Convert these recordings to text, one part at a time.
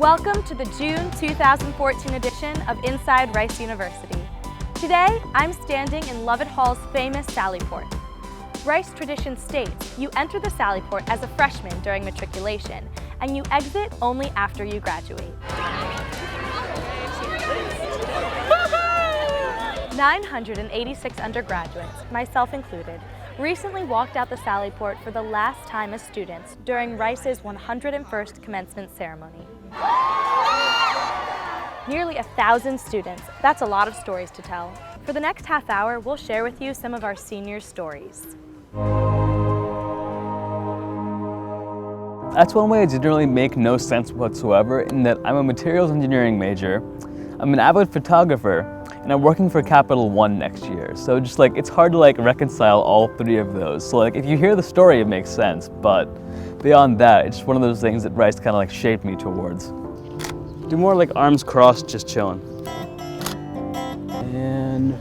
Welcome to the June 2014 edition of Inside Rice University. Today, I'm standing in Lovett Hall's famous Sallyport. Rice tradition states you enter the Sallyport as a freshman during matriculation, and you exit only after you graduate. 986 undergraduates, myself included, recently walked out the Sallyport for the last time as students during Rice's 101st commencement ceremony. Nearly 1,000 students, that's a lot of stories to tell. For the next half hour, we'll share with you some of our seniors' stories. That's one way it didn't really make no sense whatsoever, in that I'm a materials engineering major, I'm an avid photographer, and I'm working for Capital One next year. So just like, it's hard to like reconcile all three of those. So like, if you hear the story, it makes sense, but beyond that, it's one of those things that Rice kind of like shaped me towards. Do more like arms crossed, just chilling. And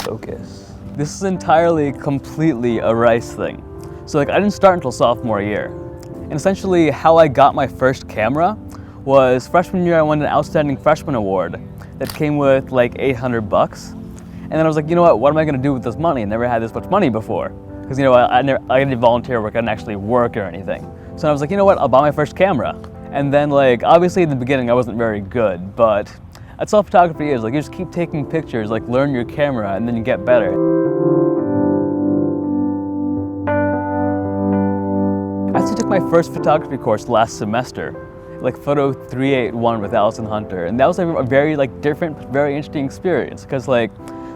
focus. This is entirely, completely a Rice thing. So like, I didn't start until sophomore year. And essentially how I got my first camera was freshman year I won an Outstanding Freshman Award that came with like $800. And then I was like, you know what am I gonna do with this money? I never had this much money before. Because you know, I didn't volunteer work, I didn't actually work or anything. So I was like, you know what, I'll buy my first camera. And then like, obviously in the beginning I wasn't very good, but that's all photography is. Like, you just keep taking pictures, like learn your camera, and then you get better. I actually took my first photography course last semester, like Photo 381 with Allison Hunter, and that was a very like different, very interesting experience. Because like,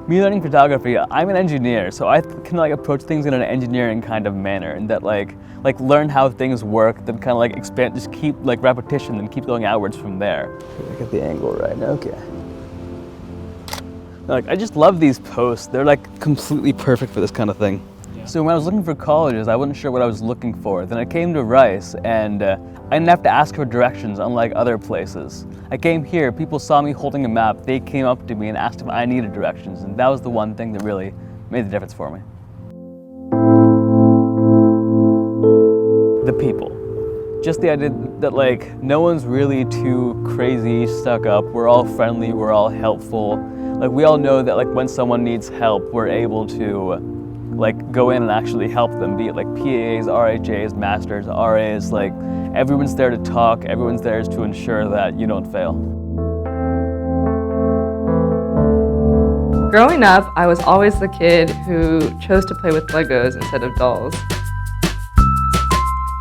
me learning photography, I'm an engineer, so I can like approach things in an engineering kind of manner, and that like learn how things work, then kind of like expand, just keep like repetition, and keep going outwards from there. I get the angle right, okay. Like, I just love these posts. They're like completely perfect for this kind of thing. So when I was looking for colleges, I wasn't sure what I was looking for. Then I came to Rice, and I didn't have to ask for directions, unlike other places. I came here, people saw me holding a map, they came up to me and asked if I needed directions, and that was the one thing that really made the difference for me. The people. Just the idea that like, no one's really too crazy, stuck up, we're all friendly, we're all helpful. Like, we all know that like when someone needs help, we're able to like go in and actually help them, be it like PAs, RHAs, masters, RAs, like everyone's there to talk, everyone's there to ensure that you don't fail. Growing up, I was always the kid who chose to play with Legos instead of dolls.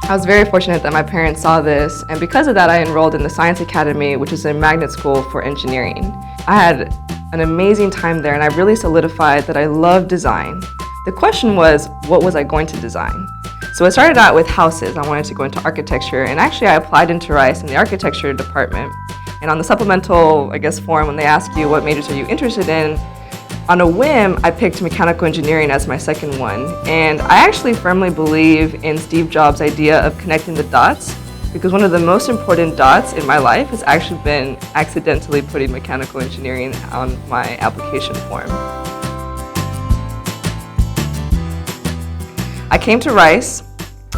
I was very fortunate that my parents saw this, and because of that I enrolled in the Science Academy, which is a magnet school for engineering. I had an amazing time there, and I really solidified that I love design. The question was, what was I going to design? So I started out with houses. I wanted to go into architecture, and actually I applied into Rice in the architecture department. And on the supplemental, form, when they ask you what majors are you interested in, on a whim, I picked mechanical engineering as my second one. And I actually firmly believe in Steve Jobs' idea of connecting the dots, because one of the most important dots in my life has actually been accidentally putting mechanical engineering on my application form. I came to Rice,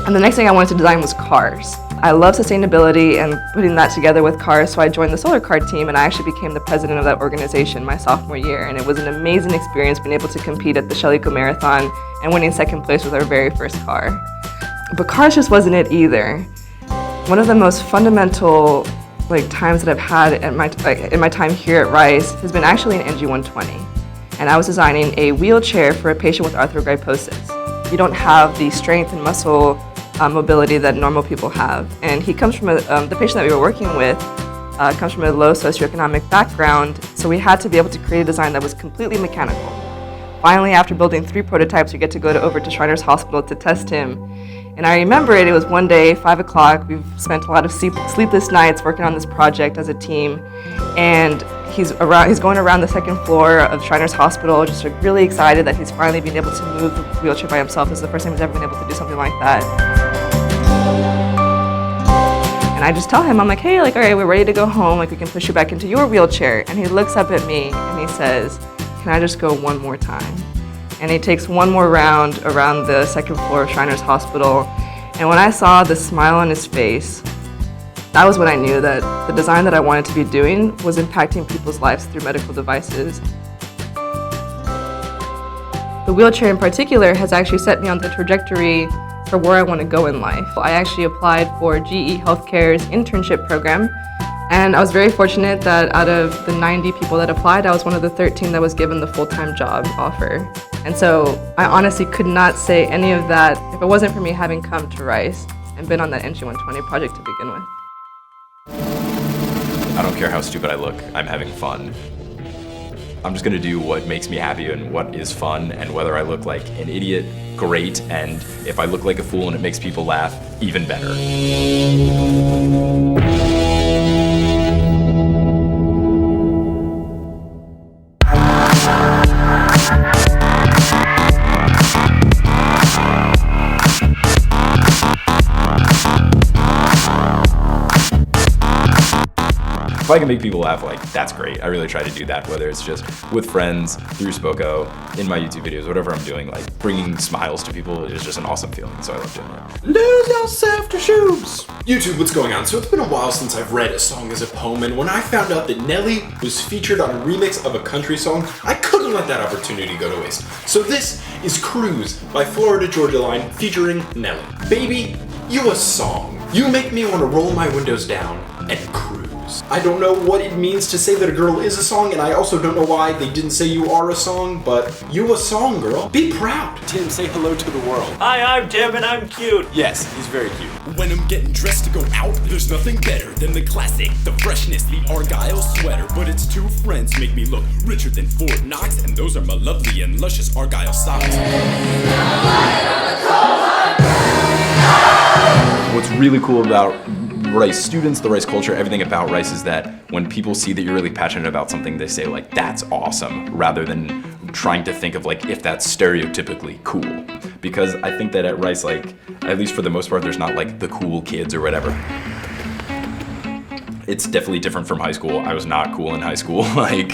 and the next thing I wanted to design was cars. I love sustainability and putting that together with cars, so I joined the solar car team, and I actually became the president of that organization my sophomore year. And it was an amazing experience being able to compete at the Sallyport Marathon and winning second place with our very first car. But cars just wasn't it either. One of the most fundamental times that I've had in my time here at Rice has been actually an NG120. And I was designing a wheelchair for a patient with arthrogryposis. You don't have the strength and muscle mobility that normal people have. And he comes from the patient that we were working with comes from a low socioeconomic background, so we had to be able to create a design that was completely mechanical. Finally, after building 3 prototypes, we get to go over to Shriners Hospital to test him. And I remember it was one day, 5 o'clock, we've spent a lot of sleepless nights working on this project as a team, and he's going around the second floor of Shriners Hospital, just really excited that he's finally been able to move the wheelchair by himself. This is the first time he's ever been able to do something like that. And I just tell him, I'm like, hey, all right, we're ready to go home, we can push you back into your wheelchair. And he looks up at me and he says, can I just go one more time? And he takes one more round around the second floor of Shriners Hospital. And when I saw the smile on his face, That was when I knew that the design that I wanted to be doing was impacting people's lives through medical devices. The wheelchair in particular has actually set me on the trajectory for where I want to go in life. I actually applied for GE Healthcare's internship program, and I was very fortunate that out of the 90 people that applied, I was one of the 13 that was given the full-time job offer. And so I honestly could not say any of that if it wasn't for me having come to Rice and been on that NG 120 project to begin with. I don't care how stupid I look, I'm having fun. I'm just gonna do what makes me happy and what is fun, and whether I look like an idiot, great, and if I look like a fool and it makes people laugh, even better. If I can make people laugh, like, that's great. I really try to do that, whether it's just with friends, through Spoko, in my YouTube videos, whatever I'm doing, like, bringing smiles to people is just an awesome feeling, so I love doing it. Lose yourself to shoes! YouTube, what's going on? So it's been a while since I've read a song as a poem, and when I found out that Nelly was featured on a remix of a country song, I couldn't let that opportunity go to waste. So this is Cruise by Florida Georgia Line featuring Nelly. Baby, you a song. You make me want to roll my windows down and cruise. I don't know what it means to say that a girl is a song, and I also don't know why they didn't say you are a song, but you a song, girl. Be proud. Tim, say hello to the world. Hi, I'm Tim and I'm cute. Yes, he's very cute. When I'm getting dressed to go out, there's nothing better than the classic, the freshness, the Argyle sweater. But it's two friends make me look richer than Fort Knox, and those are my lovely and luscious Argyle socks. What's really cool about Rice students, the Rice culture, everything about Rice is that when people see that you're really passionate about something, they say like, that's awesome, rather than trying to think of like if that's stereotypically cool. Because I think that at Rice, like, at least for the most part, there's not like the cool kids or whatever. It's definitely different from high school. I was not cool in high school, I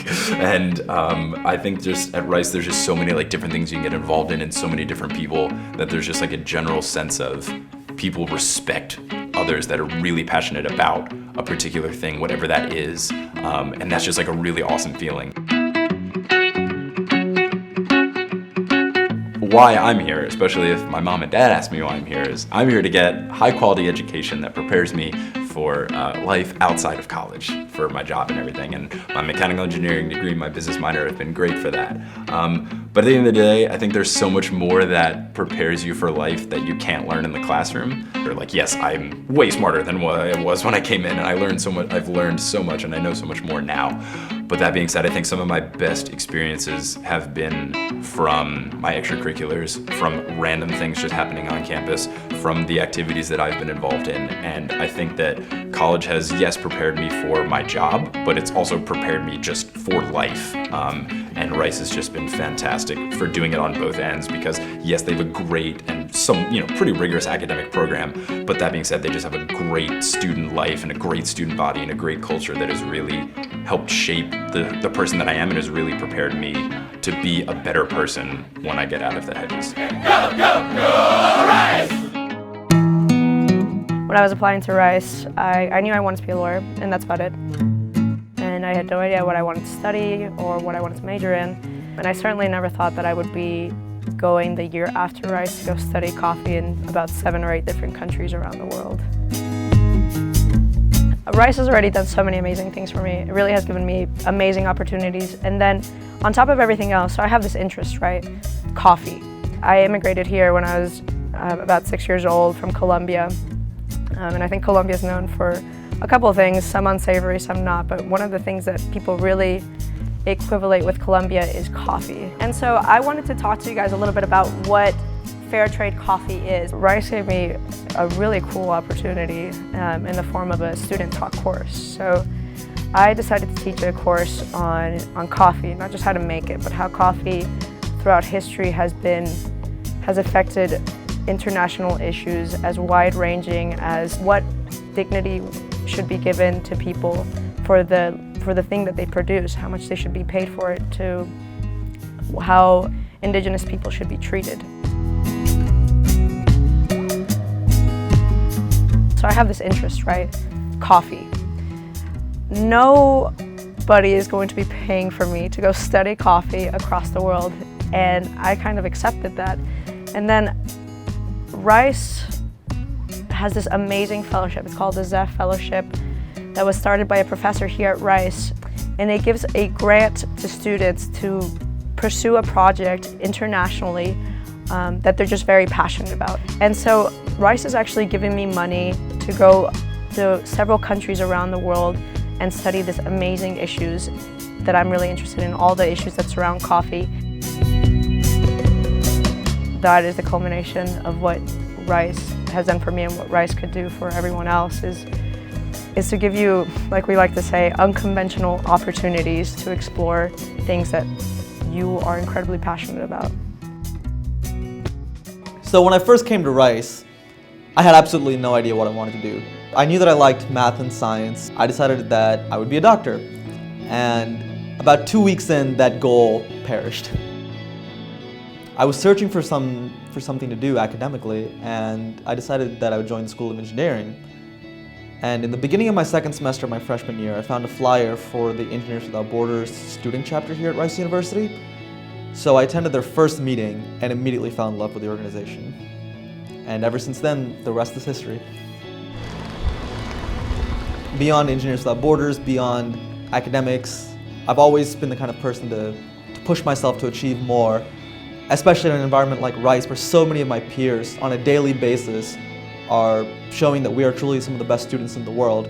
think just at Rice, there's just so many like different things you can get involved in and so many different people that there's just like a general sense of people respect others that are really passionate about a particular thing, whatever that is, and that's just like a really awesome feeling. Why I'm here, especially if my mom and dad ask me why I'm here, is I'm here to get high quality education that prepares me for life outside of college, for my job and everything. And my mechanical engineering degree, my business minor have been great for that. But at the end of the day, I think there's so much more that prepares you for life that you can't learn in the classroom. Or like, yes, I'm way smarter than what I was when I came in, and I learned so much, I've learned so much, and I know so much more now. But that being said, I think some of my best experiences have been from my extracurriculars, from random things just happening on campus, from the activities that I've been involved in. And I think that college has, yes, prepared me for my job, but it's also prepared me just for life. And Rice has just been fantastic for doing it on both ends, because yes, they have a great and some, pretty rigorous academic program, but that being said, they just have a great student life and a great student body and a great culture that has really helped shape the person that I am and has really prepared me to be a better person when I get out of the heavies. Go, go, go, Rice! When I was applying to Rice, I knew I wanted to be a lawyer, and that's about it. And I had no idea what I wanted to study or what I wanted to major in. And I certainly never thought that I would be going the year after Rice to go study coffee in about 7 or 8 different countries around the world. Rice has already done so many amazing things for me. It really has given me amazing opportunities. And then on top of everything else, so I have this interest, right? Coffee. I immigrated here when I was about 6 years old from Colombia. And I think Colombia is known for a couple of things, some unsavory, some not. But one of the things that people really equivalent with Colombia is coffee. And so I wanted to talk to you guys a little bit about what fair trade coffee is. Rice gave me a really cool opportunity in the form of a student taught course. So I decided to teach a course on coffee, not just how to make it, but how coffee throughout history has affected international issues as wide-ranging as what dignity should be given to people for the thing that they produce, how much they should be paid for it, to how indigenous people should be treated. So I have this interest, right? coffee. Nobody is going to be paying for me to go study coffee across the world, and I kind of accepted that. And then Rice has this amazing fellowship. It's called the ZEFF Fellowship that was started by a professor here at Rice, and it gives a grant to students to pursue a project internationally that they're just very passionate about. And so Rice is actually giving me money to go to several countries around the world and study these amazing issues that I'm really interested in, all the issues that surround coffee. That is the culmination of what Rice has done for me and what Rice could do for everyone else is to give you, like we like to say, unconventional opportunities to explore things that you are incredibly passionate about. So when I first came to Rice, I had absolutely no idea what I wanted to do. I knew that I liked math and science. I decided that I would be a doctor. And about 2 weeks in, that goal perished. I was searching for something to do academically, and I decided that I would join the School of Engineering. And in the beginning of my second semester of my freshman year, I found a flyer for the Engineers Without Borders student chapter here at Rice University. So I attended their first meeting and immediately fell in love with the organization. And ever since then, the rest is history. Beyond Engineers Without Borders, beyond academics, I've always been the kind of person to push myself to achieve more, especially in an environment like Rice, where so many of my peers on a daily basis are showing that we are truly some of the best students in the world.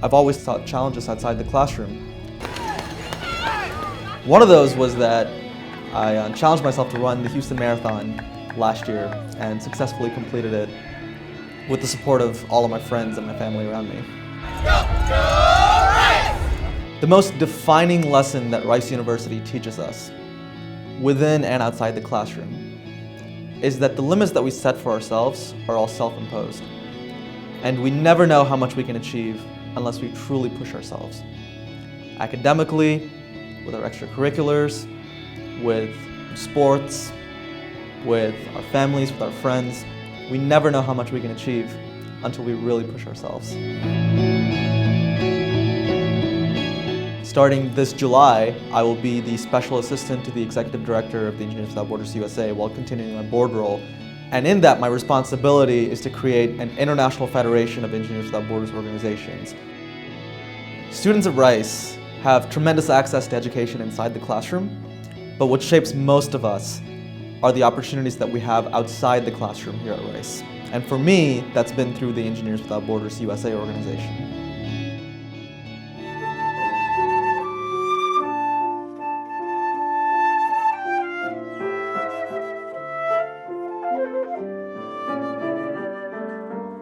I've always sought challenges outside the classroom. One of those was that I challenged myself to run the Houston Marathon last year and successfully completed it with the support of all of my friends and my family around me. The most defining lesson that Rice University teaches us, within and outside the classroom, is that the limits that we set for ourselves are all self-imposed. And we never know how much we can achieve unless we truly push ourselves. Academically, with our extracurriculars, with sports, with our families, with our friends, we never know how much we can achieve until we really push ourselves. Starting this July, I will be the Special Assistant to the Executive Director of the Engineers Without Borders USA while continuing my board role. And in that, my responsibility is to create an international federation of Engineers Without Borders organizations. Students at Rice have tremendous access to education inside the classroom, but what shapes most of us are the opportunities that we have outside the classroom here at Rice. And for me, that's been through the Engineers Without Borders USA organization.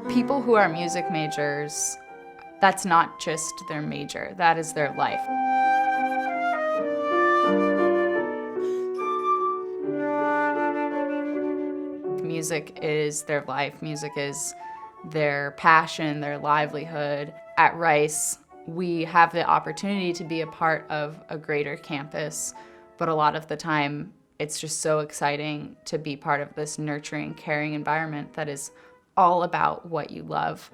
People who are music majors, that's not just their major, that is their life. Music is their life, music is their passion, their livelihood. At Rice, we have the opportunity to be a part of a greater campus, but a lot of the time, it's just so exciting to be part of this nurturing, caring environment that is all about what you love.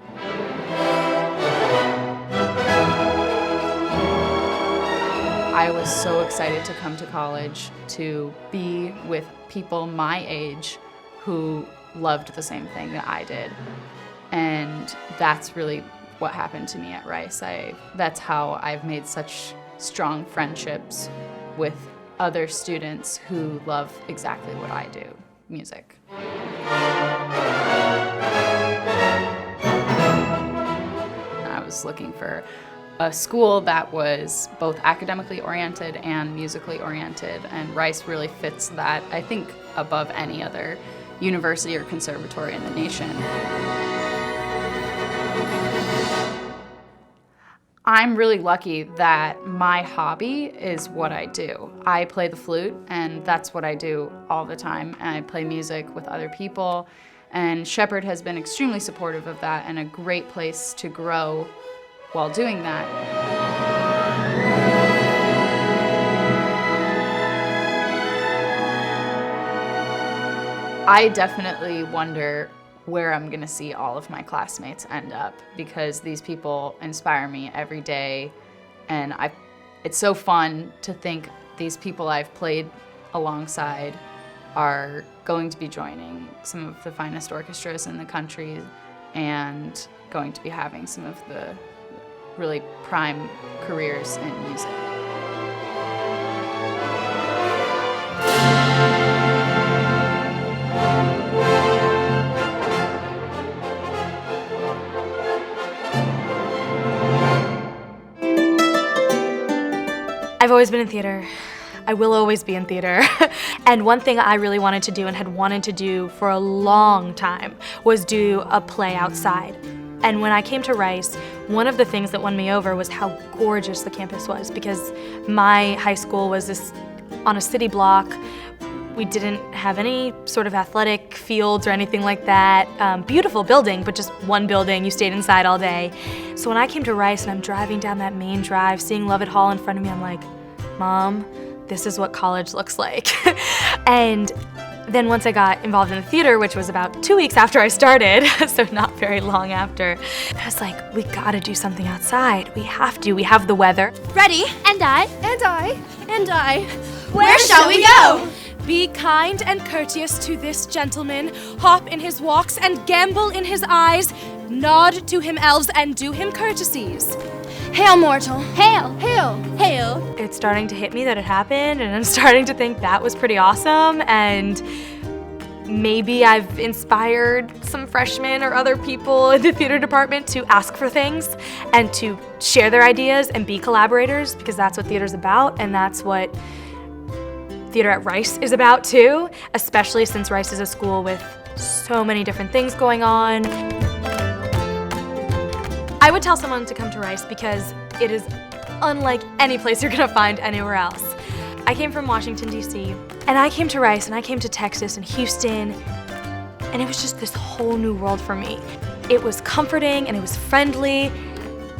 I was so excited to come to college, to be with people my age who loved the same thing that I did. And that's really what happened to me at Rice. That's how I've made such strong friendships with other students who love exactly what I do, music. I was looking for a school that was both academically oriented and musically oriented, and Rice really fits that, I think, above any other university or conservatory in the nation. I'm really lucky that my hobby is what I do. I play the flute, and that's what I do all the time, and I play music with other people, and Shepherd has been extremely supportive of that and a great place to grow while doing that. I definitely wonder where I'm gonna see all of my classmates end up, because these people inspire me every day, and it's so fun to think these people I've played alongside are going to be joining some of the finest orchestras in the country and going to be having some of the really prime careers in music. I've always been in theater. I will always be in theater. And one thing I really wanted to do and had wanted to do for a long time was do a play outside. And when I came to Rice, one of the things that won me over was how gorgeous the campus was, because my high school was on a city block. We didn't have any sort of athletic fields or anything like that. Beautiful building, but just one building. You stayed inside all day. So when I came to Rice and I'm driving down that main drive, seeing Lovett Hall in front of me, I'm like, Mom, this is what college looks like. And then once I got involved in the theater, which was about 2 weeks after I started, so not very long after, I was like, we gotta do something outside. We have to. We have the weather. Ready? And I. And I. And I. Where shall we go? Be kind and courteous to this gentleman, hop in his walks and gambol in his eyes, nod to him elves and do him courtesies. Hail, mortal. Hail. Hail. Hail. It's starting to hit me that it happened, and I'm starting to think that was pretty awesome, and maybe I've inspired some freshmen or other people in the theater department to ask for things and to share their ideas and be collaborators, because that's what theater's about, and that's what theater at Rice is about too, especially since Rice is a school with so many different things going on. I would tell someone to come to Rice because it is unlike any place you're gonna find anywhere else. I came from Washington, D.C., and I came to Rice, and I came to Texas and Houston, and it was just this whole new world for me. It was comforting, and it was friendly,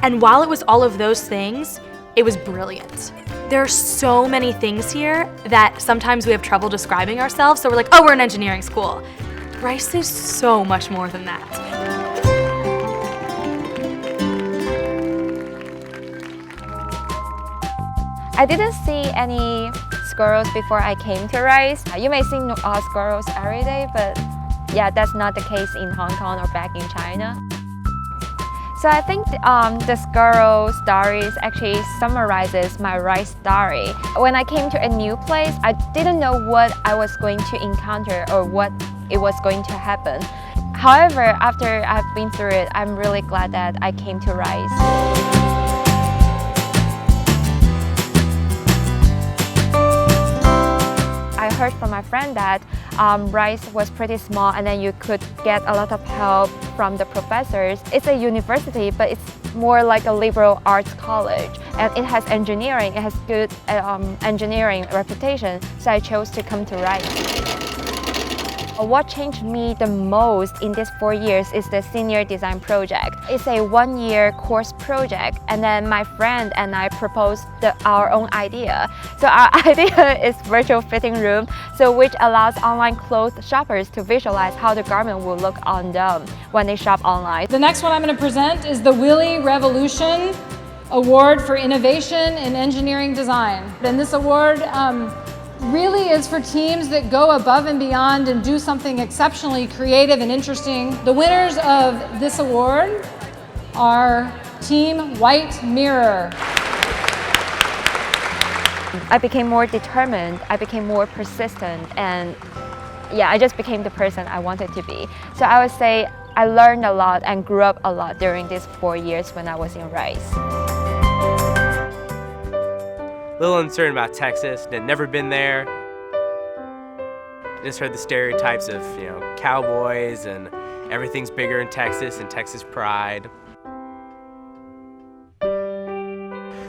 and while it was all of those things, it was brilliant. There are so many things here that sometimes we have trouble describing ourselves, so we're like, oh, we're an engineering school. Rice is so much more than that. I didn't see any squirrels before I came to Rice. You may see squirrels every day, but yeah, that's not the case in Hong Kong or back in China. So I think the squirrel stories actually summarizes my Rice story. When I came to a new place, I didn't know what I was going to encounter or what it was going to happen. However, after I've been through it, I'm really glad that I came to Rice. I heard from my friend that Rice was pretty small, and then you could get a lot of help from the professors. It's a university, but it's more like a liberal arts college, and it has engineering. It has good engineering reputation, so I chose to come to Rice. What changed me the most in these 4 years is the senior design project. It's a one-year course project, and then my friend and I proposed our own idea. So our idea is virtual fitting room, so which allows online clothes shoppers to visualize how the garment will look on them when they shop online. The next one I'm going to present is the Willy Revolution Award for Innovation in Engineering Design. And this award really is for teams that go above and beyond and do something exceptionally creative and interesting. The winners of this award are Team White Mirror. I became more determined, I became more persistent, and yeah, I just became the person I wanted to be. So I would say I learned a lot and grew up a lot during these 4 years when I was in Rice. A little uncertain about Texas, had never been there. Just heard the stereotypes of, cowboys and everything's bigger in Texas and Texas pride.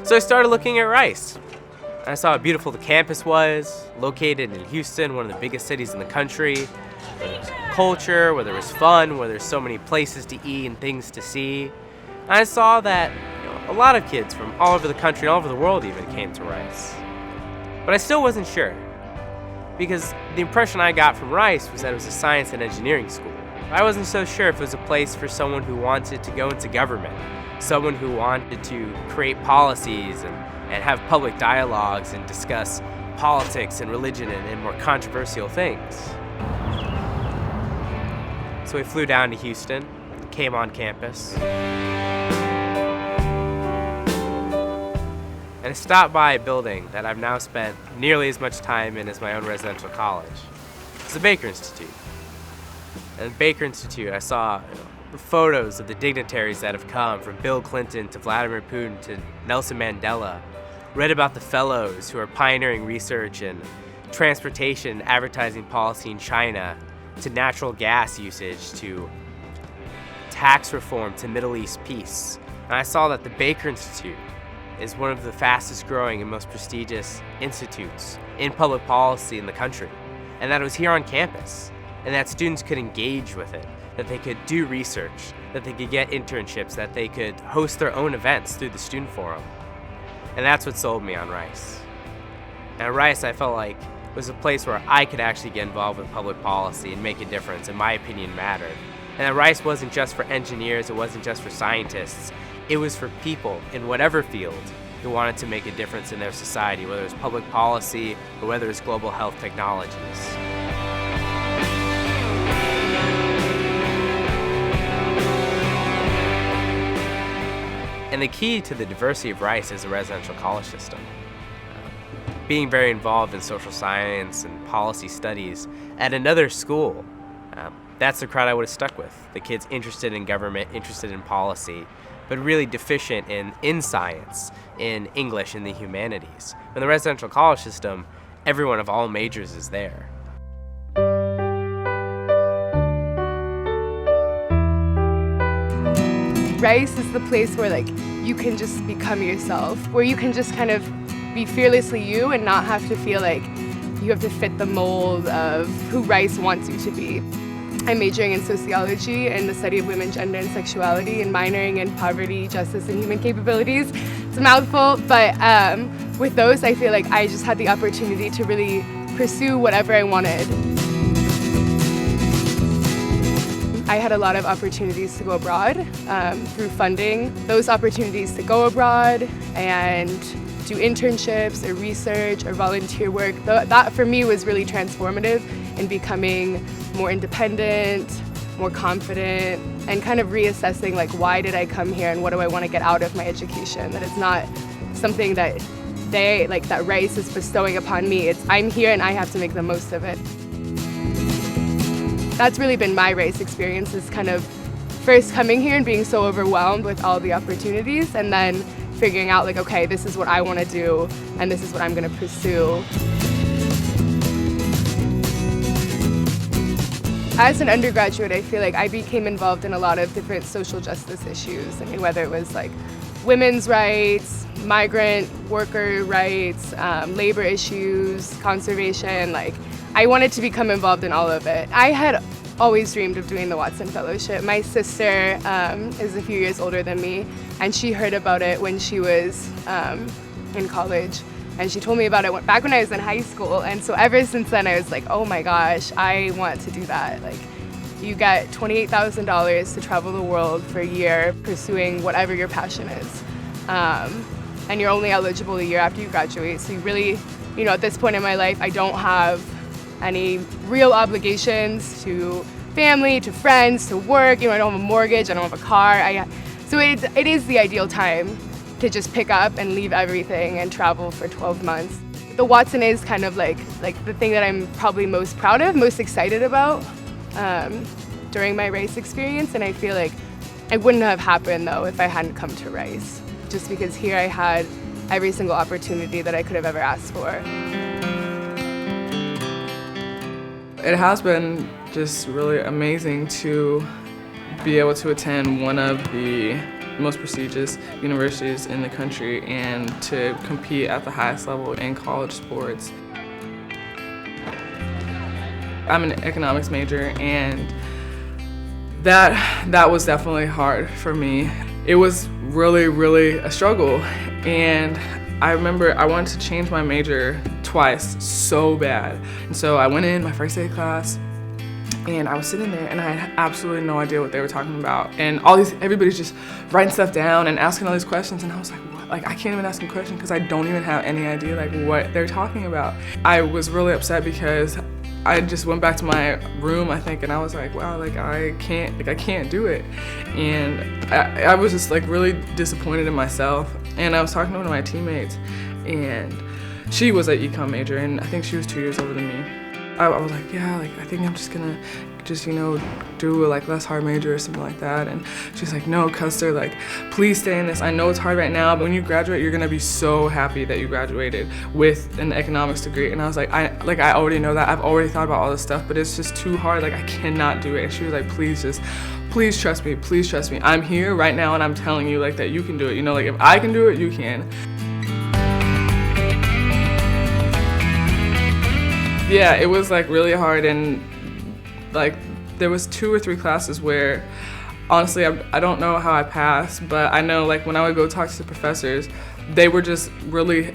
So I started looking at Rice. I saw how beautiful the campus was, located in Houston, one of the biggest cities in the country, where there was culture, where there was fun, where there's so many places to eat and things to see. And I saw that a lot of kids from all over the country, all over the world even, came to Rice. But I still wasn't sure, because the impression I got from Rice was that it was a science and engineering school. I wasn't so sure if it was a place for someone who wanted to go into government, someone who wanted to create policies and have public dialogues and discuss politics and religion and more controversial things. So we flew down to Houston, came on campus, and I stopped by a building that I've now spent nearly as much time in as my own residential college. It's the Baker Institute. And the Baker Institute, I saw the photos of the dignitaries that have come, from Bill Clinton to Vladimir Putin to Nelson Mandela. Read about the fellows who are pioneering research in transportation, advertising policy in China, to natural gas usage, to tax reform, to Middle East peace. And I saw that the Baker Institute is one of the fastest growing and most prestigious institutes in public policy in the country, and that it was here on campus, and that students could engage with it, that they could do research, that they could get internships, that they could host their own events through the student forum. And that's what sold me on Rice. And at Rice, I felt like it was a place where I could actually get involved with public policy and make a difference, and my opinion mattered. And that Rice wasn't just for engineers, it wasn't just for scientists, it was for people in whatever field who wanted to make a difference in their society, whether it's public policy or whether it's global health technologies. And the key to the diversity of Rice is the residential college system. Being very involved in social science and policy studies at another school, that's the crowd I would have stuck with. The kids interested in government, interested in policy, but really deficient in science, in English, in the humanities. In the residential college system, everyone of all majors is there. Rice is the place where you can just become yourself, where you can just kind of be fearlessly you and not have to feel like you have to fit the mold of who Rice wants you to be. I'm majoring in sociology and the study of women, gender, and sexuality, and minoring in poverty, justice, and human capabilities. It's a mouthful, but with those, I feel like I just had the opportunity to really pursue whatever I wanted. I had a lot of opportunities to go abroad through funding. Those opportunities to go abroad and do internships or research or volunteer work, that for me was really transformative in becoming more independent, more confident, and kind of reassessing why did I come here and what do I want to get out of my education. That it's not something that that Rice is bestowing upon me. It's I'm here and I have to make the most of it. That's really been my Rice experience, is kind of first coming here and being so overwhelmed with all the opportunities, and then figuring out okay, this is what I want to do and this is what I'm going to pursue. As an undergraduate, I feel like I became involved in a lot of different social justice issues. I mean, whether it was women's rights, migrant worker rights, labor issues, conservation, I wanted to become involved in all of it. I had always dreamed of doing the Watson Fellowship. My sister is a few years older than me, and she heard about it when she was in college. And she told me about it back when I was in high school. And so ever since then, I was like, oh my gosh, I want to do that. You get $28,000 to travel the world for a year pursuing whatever your passion is. And you're only eligible a year after you graduate. So you really, at this point in my life, I don't have any real obligations to family, to friends, to work. I don't have a mortgage, I don't have a car. So it is the ideal time to just pick up and leave everything and travel for 12 months. The Watson is kind of like the thing that I'm probably most proud of, most excited about during my Rice experience, and I feel like it wouldn't have happened though if I hadn't come to Rice, just because here I had every single opportunity that I could have ever asked for. It has been just really amazing to be able to attend one of the most prestigious universities in the country and to compete at the highest level in college sports. I'm an economics major, and that was definitely hard for me. It was really a struggle, and I remember I wanted to change my major twice so bad. And so I went in my first day of class, And I was sitting there and I had absolutely no idea what they were talking about. And everybody's just writing stuff down and asking all these questions. And I was like, what? Like, I can't even ask a question because I don't even have any idea like what they're talking about. I was really upset because I just went back to my room, I think, and I was like, wow, like I can't do it. And I was just like really disappointed in myself. And I was talking to one of my teammates, and she was an econ major, and I think she was 2 years older than me. I was like, yeah, like I think I'm just gonna do a like less hard major or something like that. And she's like, no, Kuster, like please stay in this. I know it's hard right now, but when you graduate, you're gonna be so happy that you graduated with an economics degree. And I was like, I already know that. I've already thought about all this stuff, but it's just too hard. Like I cannot do it. And she was like, please trust me. Please trust me. I'm here right now, and I'm telling you like that you can do it. You know, like if I can do it, you can. Yeah, it was like really hard, and like there was 2 or 3 classes where honestly I don't know how I passed, but I know like when I would go talk to the professors, they were just really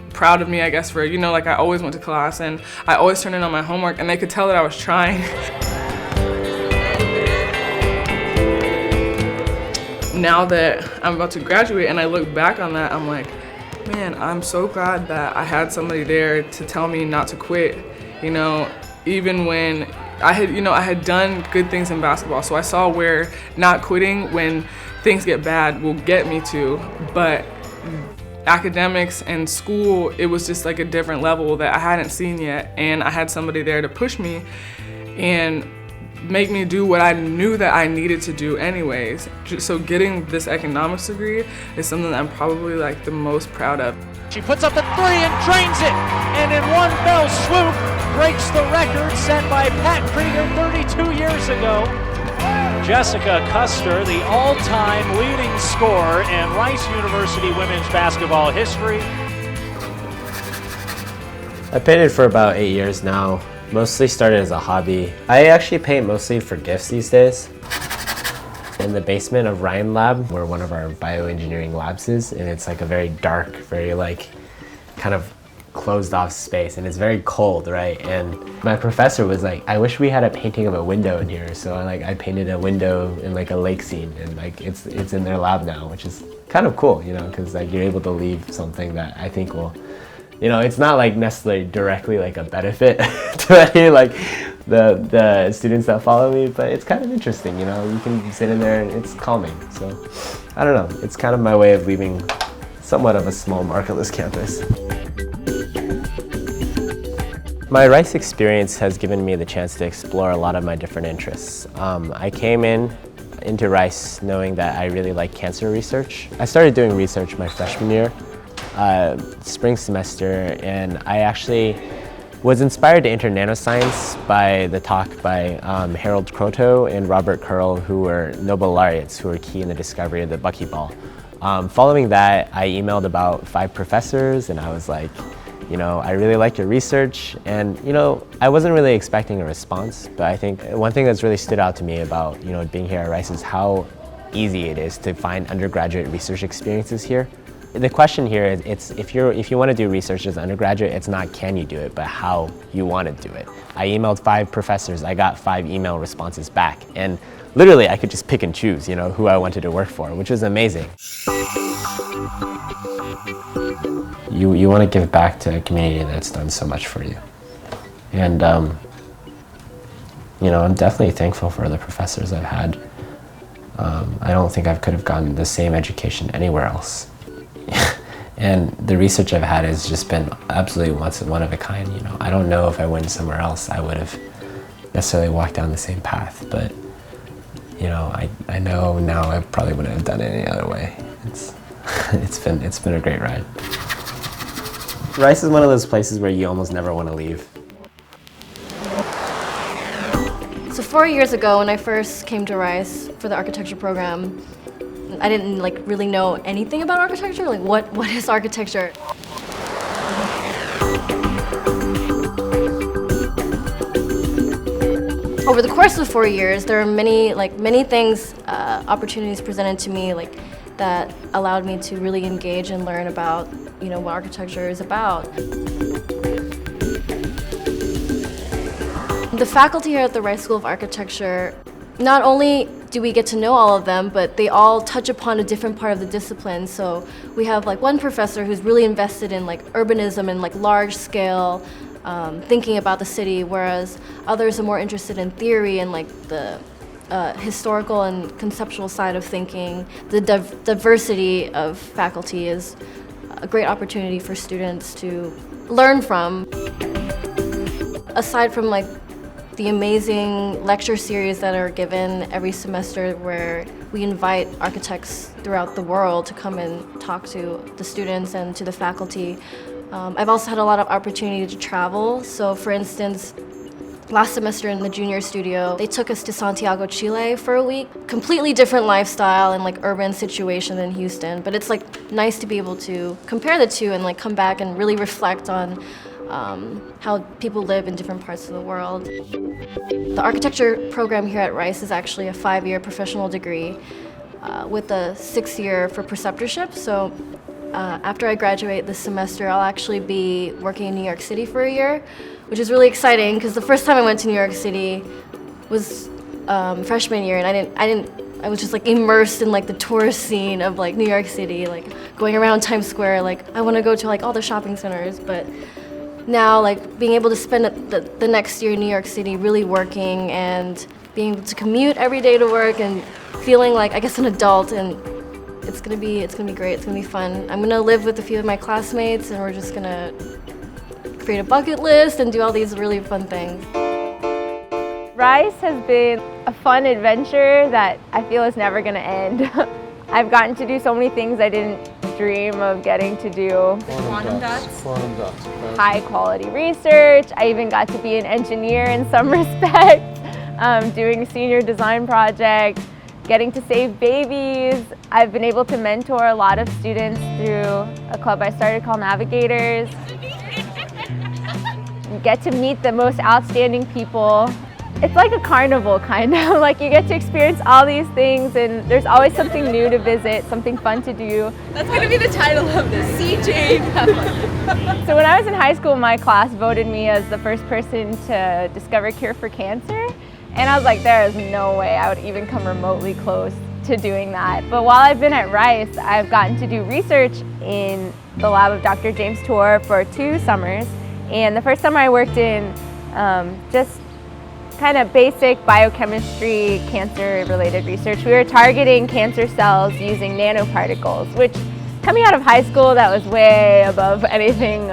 proud of me, I guess, for, you know, like I always went to class and I always turned in on my homework, and they could tell that I was trying. Now that I'm about to graduate and I look back on that, I'm like, man, I'm so glad that I had somebody there to tell me not to quit. You know, even when I had done good things in basketball, so I saw where not quitting when things get bad will get me to, but academics and school, it was just like a different level that I hadn't seen yet, and I had somebody there to push me and make me do what I knew that I needed to do anyways. So getting this economics degree is something that I'm probably like the most proud of. She puts up the 3 and drains it, and in one fell swoop breaks the record set by Pat Krieger 32 years ago. Jessica Kuster, the all-time leading scorer in Rice University women's basketball history. I painted for about 8 years now. Mostly started as a hobby. I actually paint mostly for gifts these days. In the basement of Ryan Lab, where one of our bioengineering labs is, and it's like a very dark, very like kind of closed off space, and it's very cold, right? And my professor was like, I wish we had a painting of a window in here. So I painted a window in like a lake scene, and like it's in their lab now, which is kind of cool, you know, because like you're able to leave something that I think will, you know, it's not like necessarily directly like a benefit to any like the students that follow me, but it's kind of interesting, you know, you can sit in there and it's calming. So I don't know, it's kind of my way of leaving somewhat of a small markerless campus. My Rice experience has given me the chance to explore a lot of my different interests. I came into Rice knowing that I really like cancer research. I started doing research my freshman year. Spring semester, and I actually was inspired to enter nanoscience by the talk by Harold Kroto and Robert Curl, who were Nobel laureates who were key in the discovery of the buckyball. Following that, I emailed about 5 professors, and I was like, you know, I really like your research, and you know, I wasn't really expecting a response, but I think one thing that's really stood out to me about, you know, being here at Rice is how easy it is to find undergraduate research experiences here. The question here is, it's if you want to do research as an undergraduate, it's not can you do it, but how you want to do it. I emailed 5 professors, I got 5 email responses back, and literally I could just pick and choose, you know, who I wanted to work for, which was amazing. You want to give back to a community that's done so much for you. And you know, I'm definitely thankful for the professors I've had. I don't think I could have gotten the same education anywhere else. And the research I've had has just been absolutely one of a kind, you know. I don't know if I went somewhere else I would have necessarily walked down the same path, but you know, I know now I probably wouldn't have done it any other way. It's been a great ride. Rice is one of those places where you almost never want to leave. So 4 years ago, when I first came to Rice for the architecture program, I didn't like really know anything about architecture. Like what is architecture? Over the course of 4 years, there are many things, opportunities presented to me that allowed me to really engage and learn about, you know, what architecture is about. The faculty here at the Rice School of Architecture, not only do we get to know all of them, but they all touch upon a different part of the discipline. So we have like one professor who's really invested in like urbanism and like large scale thinking about the city, whereas others are more interested in theory and like the historical and conceptual side of thinking. The diversity of faculty is a great opportunity for students to learn from. Aside from like the amazing lecture series that are given every semester where we invite architects throughout the world to come and talk to the students and to the faculty, I've also had a lot of opportunity to travel. So for instance, last semester in the junior studio, they took us to Santiago, Chile for a week. Completely different lifestyle and like urban situation than Houston, but it's like nice to be able to compare the two and like come back and really reflect on how people live in different parts of the world. The architecture program here at Rice is actually a 5-year professional degree with a 6th year for preceptorship. So after I graduate this semester, I'll actually be working in New York City for a year, which is really exciting because the first time I went to New York City was freshman year, and I was just like immersed in like the tourist scene of like New York City, like going around Times Square, like I want to go to like all the shopping centers. But now like being able to spend the next year in New York City really working and being able to commute every day to work and feeling like I guess an adult, and it's gonna be great, it's gonna be fun. I'm gonna live with a few of my classmates and we're just gonna create a bucket list and do all these really fun things. Rice has been a fun adventure that I feel is never gonna end. I've gotten to do so many things I didn't dream of getting to do. Quantum dots. High quality research. I even got to be an engineer in some respects, doing a senior design project, getting to save babies. I've been able to mentor a lot of students through a club I started called Navigators. You get to meet the most outstanding people. It's like a carnival, kind of. Like you get to experience all these things and there's always something new to visit, something fun to do. That's going to be the title of this, CJ. So when I was in high school, my class voted me as the first person to discover a cure for cancer. And I was like, there is no way I would even come remotely close to doing that. But while I've been at Rice, I've gotten to do research in the lab of Dr. James Tour for 2 summers. And the first summer I worked in just kind of basic biochemistry, cancer-related research. We were targeting cancer cells using nanoparticles, which coming out of high school, that was way above anything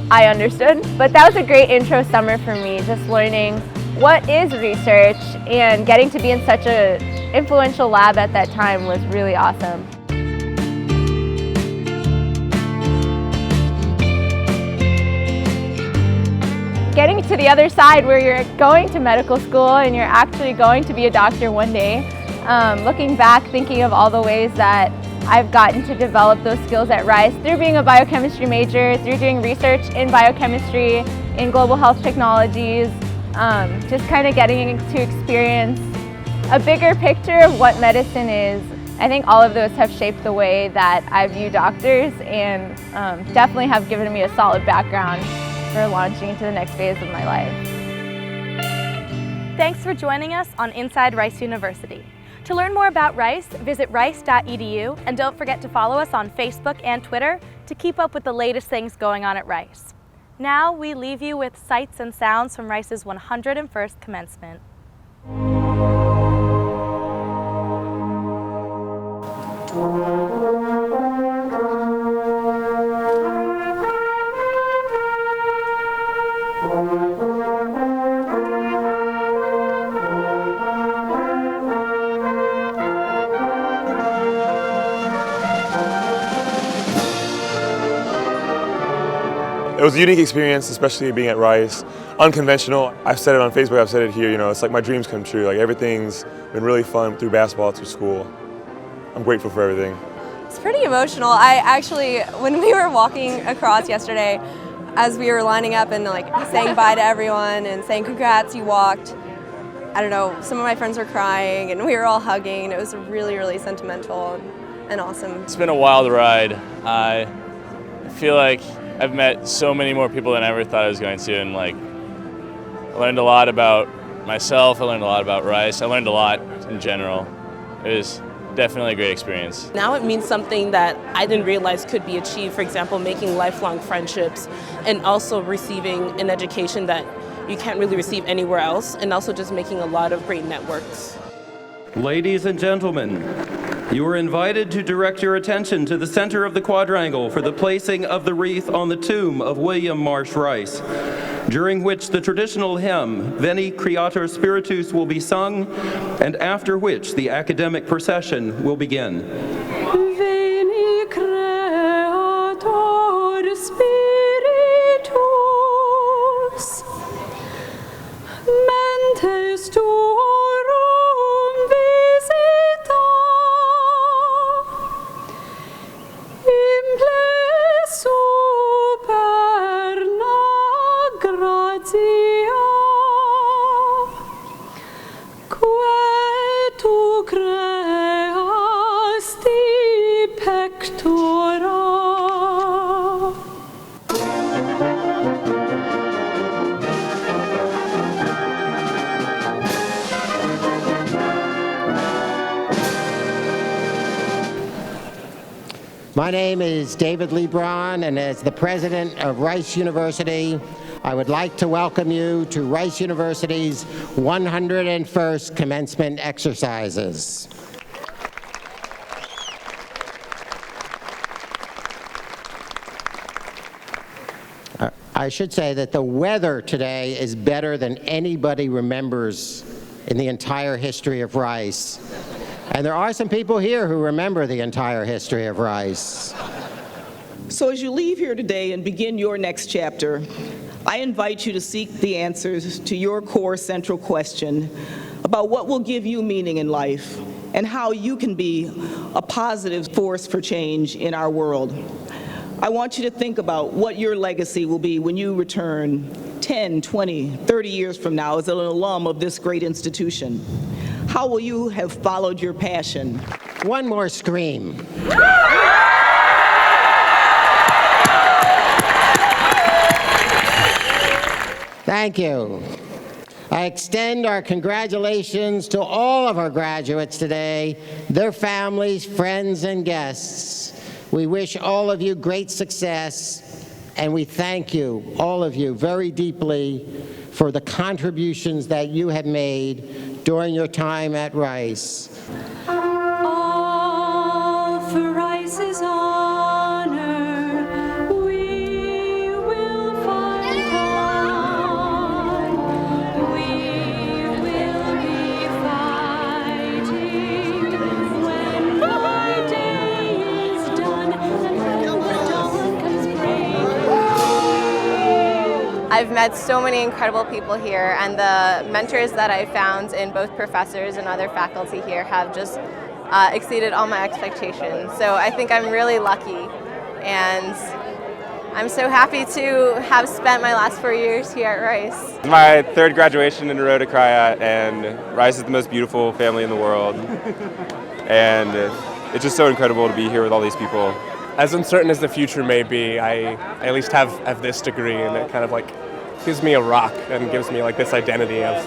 I understood. But that was a great intro summer for me, just learning what is research, and getting to be in such an influential lab at that time was really awesome. Getting to the other side where you're going to medical school and you're actually going to be a doctor one day, looking back, thinking of all the ways that I've gotten to develop those skills at Rice through being a biochemistry major, through doing research in biochemistry, in global health technologies, just kind of getting to experience a bigger picture of what medicine is. I think all of those have shaped the way that I view doctors and definitely have given me a solid background for launching into the next phase of my life. Thanks for joining us on Inside Rice University. To learn more about Rice, visit rice.edu, and don't forget to follow us on Facebook and Twitter to keep up with the latest things going on at Rice. Now we leave you with sights and sounds from Rice's 101st commencement. It was a unique experience, especially being at Rice. Unconventional. I've said it on Facebook, I've said it here, it's like my dreams come true. Like everything's been really fun through basketball, through school. I'm grateful for everything. It's pretty emotional. I actually, when we were walking across yesterday, as we were lining up and like saying bye to everyone and saying congrats, you walked, I don't know, some of my friends were crying and we were all hugging, and it was really, really sentimental and awesome. It's been a wild ride. I feel like I've met so many more people than I ever thought I was going to, and like I learned a lot about myself, I learned a lot about rice, I learned a lot in general. It was definitely a great experience. Now it means something that I didn't realize could be achieved, for example, making lifelong friendships and also receiving an education that you can't really receive anywhere else, and also just making a lot of great networks. Ladies and gentlemen, you are invited to direct your attention to the center of the quadrangle for the placing of the wreath on the tomb of William Marsh Rice, during which the traditional hymn, Veni Creator Spiritus, will be sung, and after which the academic procession will begin. Veni Creator Spiritus, mentes tuorum visita, imple superna gratia, quae tu creasti pectora. My name is David LEEBRON, and as the president of Rice University, I would like to welcome you to Rice University's 101st commencement exercises. I should say that the weather today is better than anybody remembers in the entire history of Rice. And there are some people here who remember the entire history of Rice. So as you leave here today and begin your next chapter, I invite you to seek the answers to your core central question about what will give you meaning in life and how you can be a positive force for change in our world. I want you to think about what your legacy will be when you return 10, 20, 30 years from now as an alum of this great institution. How will you have followed your passion? One more scream. Thank you. I extend our congratulations to all of our graduates today, their families, friends, and guests. We wish all of you great success, and we thank you, all of you, very deeply for the contributions that you have made during your time at Rice. All for Rice's honor, we will fight on. We will be fighting when my day is done and when the dawn comes breaking. I've met so many incredible people here, and the mentors that I found in both professors and other faculty here have just exceeded all my expectations. So I think I'm really lucky, and I'm so happy to have spent my last 4 years here at Rice. It's my third graduation in a row to cry at, and Rice is the most beautiful family in the world. And it's just so incredible to be here with all these people. As uncertain as the future may be, I at least have this degree, and it kind of like gives me a rock and gives me like this identity of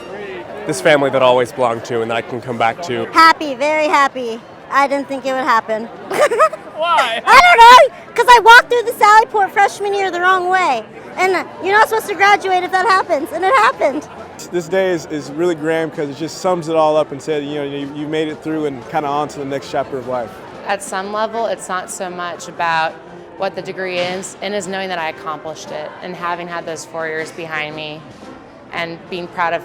this family that I always belonged to and that I can come back to. Happy, very happy. I didn't think it would happen. Why? I don't know, because I walked through the Sallyport freshman year the wrong way. And you're not supposed to graduate if that happens, and it happened. This day is really grand because it just sums it all up and said, you know, you made it through and kind of on to the next chapter of life. At some level, it's not so much about what the degree is, and is knowing that I accomplished it, and having had those 4 years behind me and being proud of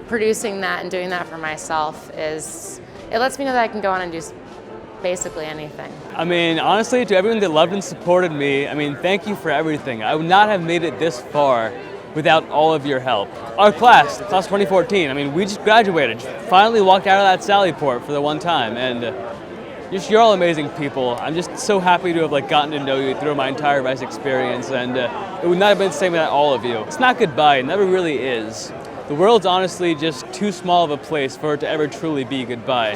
producing that and doing that for myself it lets me know that I can go on and do basically anything. I mean, honestly, to everyone that loved and supported me, I mean, thank you for everything. I would not have made it this far without all of your help. Our class 2014, I mean, we just graduated, finally walked out of that Sallyport for the one time, and you're all amazing people. I'm just so happy to have gotten to know you through my entire Rice experience, and it would not have been the same without all of you. It's not goodbye, it never really is. The world's honestly just too small of a place for it to ever truly be goodbye.